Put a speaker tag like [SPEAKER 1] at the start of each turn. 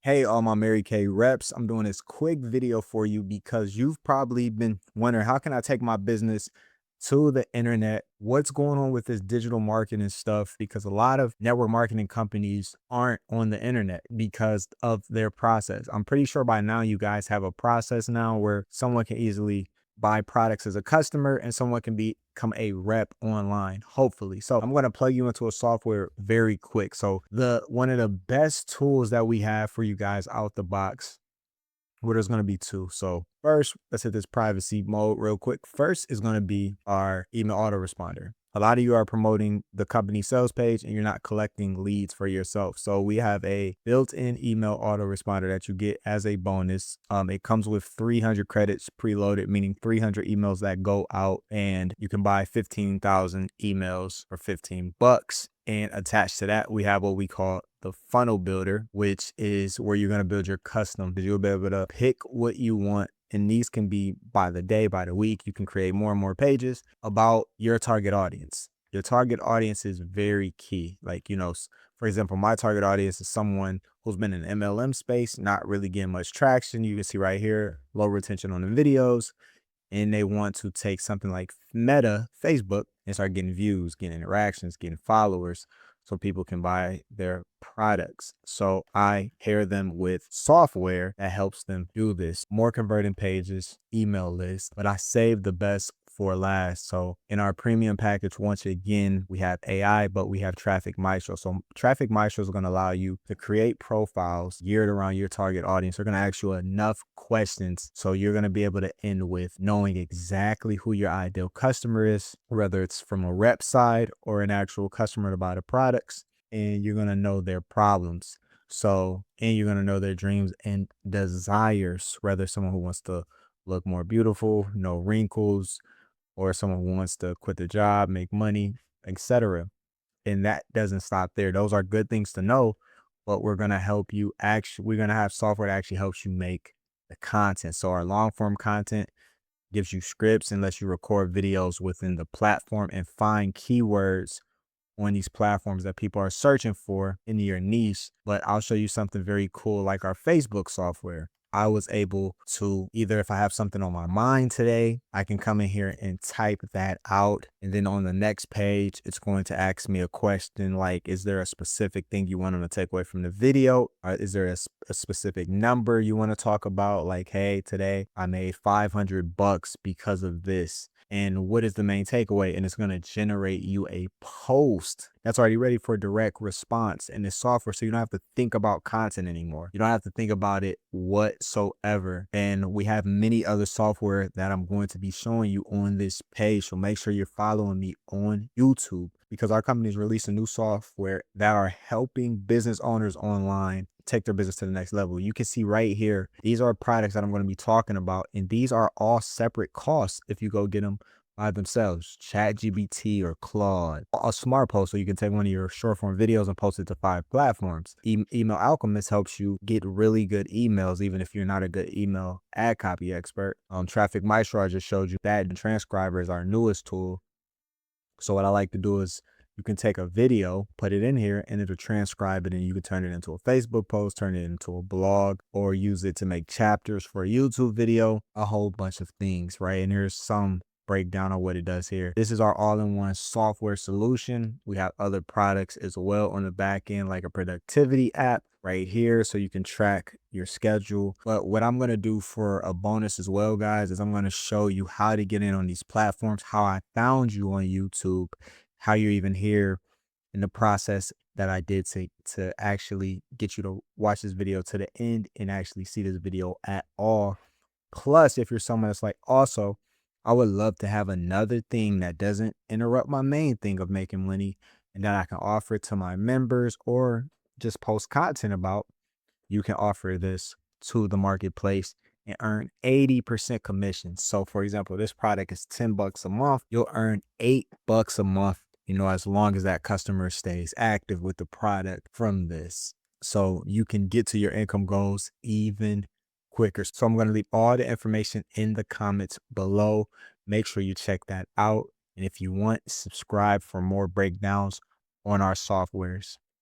[SPEAKER 1] Hey, all my Mary Kay reps. I'm doing this quick video for you because you've probably been wondering, how can I take my business to the internet? What's going on with this digital marketing stuff? Because a lot of network marketing companies aren't on the internet because of their process. I'm pretty sure by now you guys have a process now where someone can easily buy products as a customer and someone can become a rep online, hopefully. So I'm going to plug you into a software very quick. So the one of the best tools that we have for you guys out the box, well, there's going to be two. So first, let's hit this privacy mode real quick. First is going to be our email autoresponder. A lot of you are promoting the company sales page and you're not collecting leads for yourself. So we have a built-in email autoresponder that you get as a bonus. It comes with 300 credits preloaded, meaning 300 emails that go out, and you can buy 15,000 emails for 15 bucks. And attached to that, we have what we call the funnel builder, which is where you're going to build your custom, because you'll be able to pick what you want. And these can be by the day, by the week. You can create more and more pages about your target audience. Your target audience is very key. Like, for example, my target audience is someone who's been in the MLM space, not really getting much traction. You can see right here, low retention on the videos. And they want to take something like Meta, Facebook, and start getting views, getting interactions, getting followers, so people can buy their products. So I pair them with software that helps them do this. More converting pages, email lists, but I save the best for last. So in our premium package, once again, we have AI, but we have Traffic Maestro. So Traffic Maestro is going to allow you to create profiles geared around your target audience. They're going to ask you enough questions, so you're going to be able to end with knowing exactly who your ideal customer is, whether it's from a rep side or an actual customer to buy the products, and you're going to know their problems. So, and you're going to know their dreams and desires, whether someone who wants to look more beautiful, no wrinkles, or someone who wants to quit their job, make money, etc. And that doesn't stop there. Those are good things to know, but we're going to help you we're going to have software that actually helps you make the content. So our long form content gives you scripts and lets you record videos within the platform and find keywords on these platforms that people are searching for in your niche. But I'll show you something very cool, like our Facebook software. I was able to, either if I have something on my mind today, I can come in here and type that out. And then on the next page, it's going to ask me a question like, is there a specific thing you want them to take away from the video? Or is there a specific number you want to talk about? Like, hey, today I made 500 bucks because of this. And what is the main takeaway? And it's going to generate you a post that's already ready for direct response in this software. So you don't have to think about content anymore. You don't have to think about it whatsoever. And we have many other software that I'm going to be showing you on this page. So make sure you're following me on YouTube, because our company is releasing new software that are helping business owners online take their business to the next level. You can see right here, these are products that I'm going to be talking about, and these are all separate costs if you go get them by themselves. ChatGPT or Claude, a smart post, so you can take one of your short form videos and post it to 5 platforms. Email Alchemist helps you get really good emails, even if you're not a good email ad copy expert. Traffic Maestro, I just showed you that, and Transcriber is our newest tool. So what I like to do is, you can take a video, put it in here, and it'll transcribe it, and you can turn it into a Facebook post, turn it into a blog, or use it to make chapters for a YouTube video, a whole bunch of things, right? And here's some breakdown of what it does here. This is our all-in-one software solution. We have other products as well on the back end, like a productivity app right here, so you can track your schedule. But what I'm going to do for a bonus as well, guys, is I'm going to show you how to get in on these platforms, how I found you on YouTube, how you're even here, in the process that I did to actually get you to watch this video to the end and actually see this video at all. Plus, if you're someone that's like, also, I would love to have another thing that doesn't interrupt my main thing of making money, and that I can offer to my members or just post content about, you can offer this to the marketplace and earn 80% commission. So for example, this product is 10 bucks a month. You'll earn 8 bucks a month, as long as that customer stays active with the product from this. So you can get to your income goals even quicker. So I'm going to leave all the information in the comments below. Make sure you check that out. And if you want, subscribe for more breakdowns on our softwares.